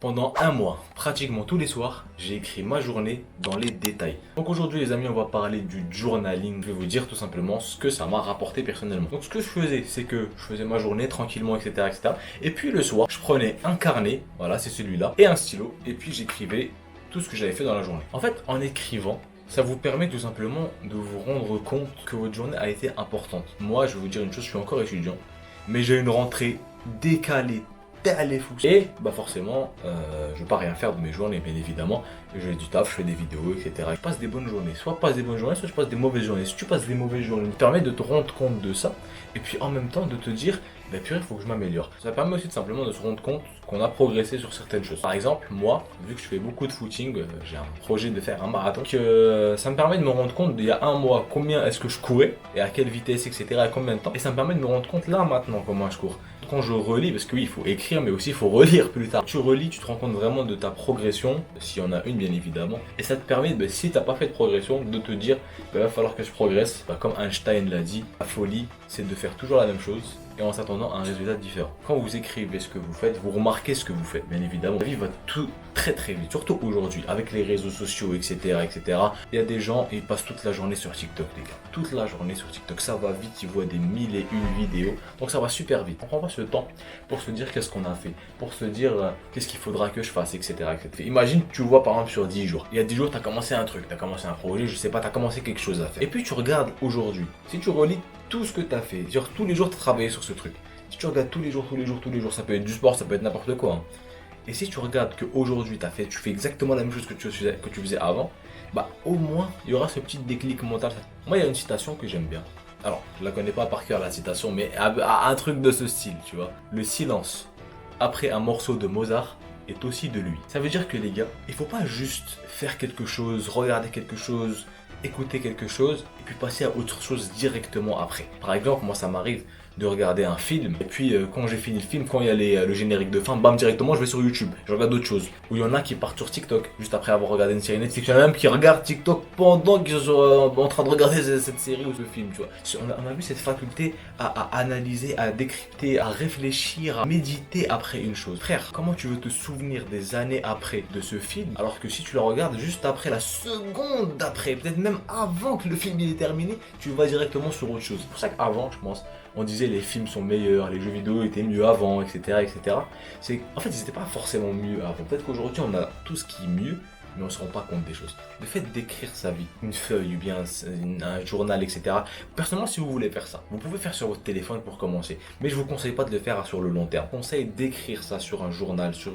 Pendant un mois, pratiquement tous les soirs, j'ai écrit ma journée dans les détails. Donc aujourd'hui les amis, on va parler du journaling. Je vais vous dire tout simplement ce que ça m'a rapporté personnellement. Donc ce que je faisais, c'est que je faisais ma journée tranquillement, etc., etc. Et puis le soir, je prenais un carnet, voilà c'est celui-là, et un stylo, et puis j'écrivais tout ce que j'avais fait dans la journée. En fait, en écrivant, ça vous permet tout simplement de vous rendre compte que votre journée a été importante. Moi, je vais vous dire une chose, je suis encore étudiant, mais j'ai une rentrée décalée. Les fous. Et bah forcément, je vais pas rien faire de mes journées, bien évidemment. J'ai du taf, je fais des vidéos, etc. Je passe des bonnes journées. Soit je passe des bonnes journées, soit je passe des mauvaises journées. Si tu passes des mauvaises journées, ça te permet de te rendre compte de ça. Et puis en même temps de te dire, bah purée, il faut que je m'améliore. Ça permet aussi de simplement de se rendre compte qu'on a progressé sur certaines choses. Par exemple, moi, vu que je fais beaucoup de footing, j'ai un projet de faire un marathon, que ça me permet de me rendre compte d'il y a un mois combien est-ce que je courais, et à quelle vitesse, etc. à combien de temps. Et ça me permet de me rendre compte là maintenant comment je cours. Quand je relis, parce que oui, il faut écrire, mais aussi il faut relire plus tard. Tu relis, tu te rends compte vraiment de ta progression, s'il y en a une bien évidemment. Et ça te permet, si tu n'as pas fait de progression, de te dire, il va falloir que je progresse. Comme Einstein l'a dit, la folie, c'est de faire toujours la même chose et en s'attendant à un résultat différent. Quand vous écrivez ce que vous faites, vous remarquez ce que vous faites, bien évidemment. La vie va tout très très vite, surtout aujourd'hui, avec les réseaux sociaux, etc., etc. Il y a des gens, ils passent toute la journée sur TikTok, les gars. Toute la journée sur TikTok, ça va vite, ils voient des mille et une vidéos, donc ça va super vite. On prend pas ce temps pour se dire qu'est-ce qu'on a fait, pour se dire qu'est-ce qu'il faudra que je fasse, etc., etc. Imagine, tu vois par exemple sur 10 jours. Il y a 10 jours, tu as commencé un truc, tu as commencé un projet, je sais pas, tu as commencé quelque chose à faire. Et puis tu regardes aujourd'hui, si tu relis tout ce que tu as fait, genre tous les jours tu as travaillé sur ce truc. Si tu regardes tous les jours, ça peut être du sport, ça peut être n'importe quoi. Hein. Et si tu regardes qu'aujourd'hui tu fais exactement la même chose que tu faisais avant, bah au moins il y aura ce petit déclic mental. Moi il y a une citation que j'aime bien. Alors je la connais pas par cœur la citation, mais un truc de ce style, tu vois. Le silence après un morceau de Mozart est aussi de lui. Ça veut dire que les gars, il faut pas juste faire quelque chose, regarder quelque chose, écouter quelque chose et puis passer à autre chose directement après. Par exemple, moi ça m'arrive de regarder un film et puis quand j'ai fini le film, quand il y a le générique de fin, bam, directement je vais sur YouTube, je regarde autre chose. Ou il y en a qui partent sur TikTok juste après avoir regardé une série Netflix. Il y en a même qui regardent TikTok pendant qu'ils sont en train de regarder cette série ou ce film, tu vois. On a vu cette faculté à analyser, à décrypter, à réfléchir, à méditer après une chose. Frère, comment tu veux te souvenir des années après de ce film alors que si tu le regardes juste après, la seconde d'après, peut-être même avant que le film il est terminé, tu vas directement sur autre chose. C'est pour ça qu'avant, je pense, on disait les films sont meilleurs, les jeux vidéo étaient mieux avant, etc., etc. En fait, ils n'étaient pas forcément mieux avant. Peut-être qu'aujourd'hui, on a tout ce qui est mieux, mais on ne se rend pas compte des choses. Le fait d'écrire sa vie, une feuille ou bien un journal, etc. Personnellement, si vous voulez faire ça, vous pouvez faire sur votre téléphone pour commencer. Mais je ne vous conseille pas de le faire sur le long terme. Je vous conseille d'écrire ça sur un journal, sur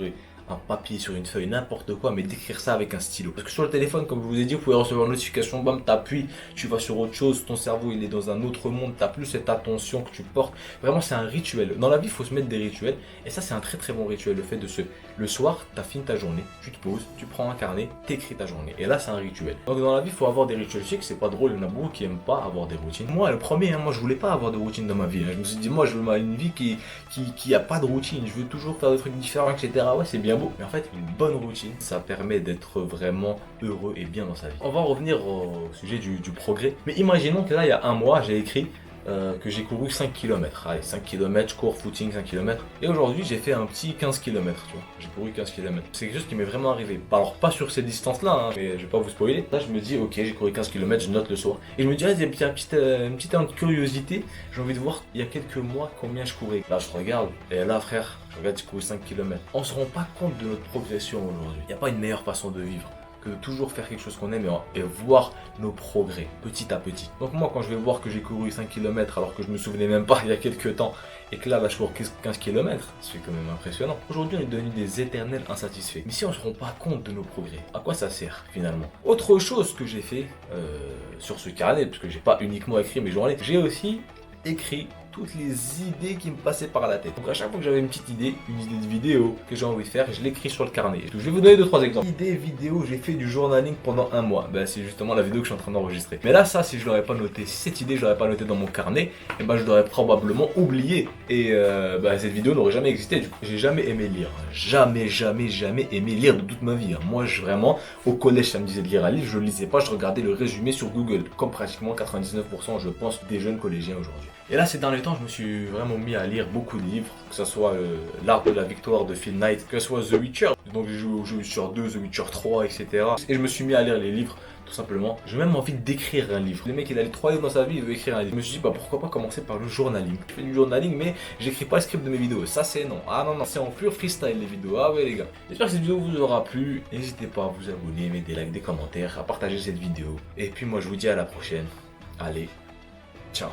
un papier, sur une feuille, n'importe quoi, mais d'écrire ça avec un stylo. Parce que sur le téléphone, comme je vous ai dit, vous pouvez recevoir une notification, bam, t'appuies, tu vas sur autre chose, ton cerveau il est dans un autre monde, t'as plus cette attention que tu portes. Vraiment, c'est un rituel. Dans la vie, il faut se mettre des rituels, et ça, c'est un très très bon rituel. Le fait de le soir, t'as fini ta journée, tu te poses, tu prends un carnet, t'écris ta journée. Et là, c'est un rituel. Donc dans la vie, il faut avoir des rituels. Je sais que c'est pas drôle, il y en a beaucoup qui aiment pas avoir des routines. Moi, le premier, moi, je voulais pas avoir de routine dans ma vie. Je me suis dit, moi, je veux une vie qui a pas de routine. Je veux toujours faire des trucs différents, etc. Ouais, c'est bien beau. Mais en fait, une bonne routine, ça permet d'être vraiment heureux et bien dans sa vie. On va revenir au sujet du progrès. Mais imaginons que là, il y a un mois, j'ai écrit que j'ai couru 5 km. Allez, 5 km, je cours footing 5 km. Et aujourd'hui, j'ai fait un petit 15 km, tu vois. J'ai couru 15 km. C'est quelque chose qui m'est vraiment arrivé. Alors, pas sur ces distances-là, hein, mais je vais pas vous spoiler. Là, je me dis, ok, j'ai couru 15 km, je note le soir. Et je me dis, ah, il y a une petite curiosité. J'ai envie de voir, il y a quelques mois, combien je courais. Là, je regarde. Et là, frère, je regarde, j'ai couru 5 km. On se rend pas compte de notre progression aujourd'hui. Il n'y a pas une meilleure façon de vivre que de toujours faire quelque chose qu'on aime et voir nos progrès petit à petit. Donc moi quand je vais voir que j'ai couru 5 km alors que je me souvenais même pas il y a quelques temps et que là je cours 15 km, c'est quand même impressionnant. Aujourd'hui on est devenus des éternels insatisfaits. Mais si on ne se rend pas compte de nos progrès, à quoi ça sert finalement? Autre chose que j'ai fait sur ce carnet, parce que j'ai pas uniquement écrit mes journées, j'ai aussi écrit toutes les idées qui me passaient par la tête. Donc à chaque fois que j'avais une petite idée, une idée de vidéo que j'ai envie de faire, je l'écris sur le carnet. Je vais vous donner 2-3 exemples. Idée vidéo, j'ai fait du journaling pendant un mois. Ben, c'est justement la vidéo que je suis en train d'enregistrer. Mais là, ça, si je l'aurais pas noté, si cette idée je l'aurais pas notée dans mon carnet, et ben je l'aurais probablement oublié. Et cette vidéo n'aurait jamais existé. Du coup, j'ai jamais aimé lire. Jamais aimé lire de toute ma vie. Moi, vraiment, au collège, ça me disait de lire un livre, je le lisais pas, je regardais le résumé sur Google, comme pratiquement 99%, je pense, des jeunes collégiens aujourd'hui. Et là, ces derniers temps, je me suis vraiment mis à lire beaucoup de livres, que ce soit L'Art de la Victoire de Phil Knight, que ce soit The Witcher. Donc j'ai joué au The Witcher 2, The Witcher 3, etc. Et je me suis mis à lire les livres, tout simplement. J'ai même envie d'écrire un livre. Le mec, il a lu 3 livres dans sa vie, il veut écrire un livre. Je me suis dit, bah pourquoi pas commencer par le journaling. Je fais du journaling, mais j'écris pas le script de mes vidéos. Ça, c'est non. Ah non, non, c'est en pur freestyle les vidéos. Ah ouais, les gars. J'espère que cette vidéo vous aura plu. N'hésitez pas à vous abonner, mettre des likes, des commentaires, à partager cette vidéo. Et puis moi, je vous dis à la prochaine. Allez, ciao.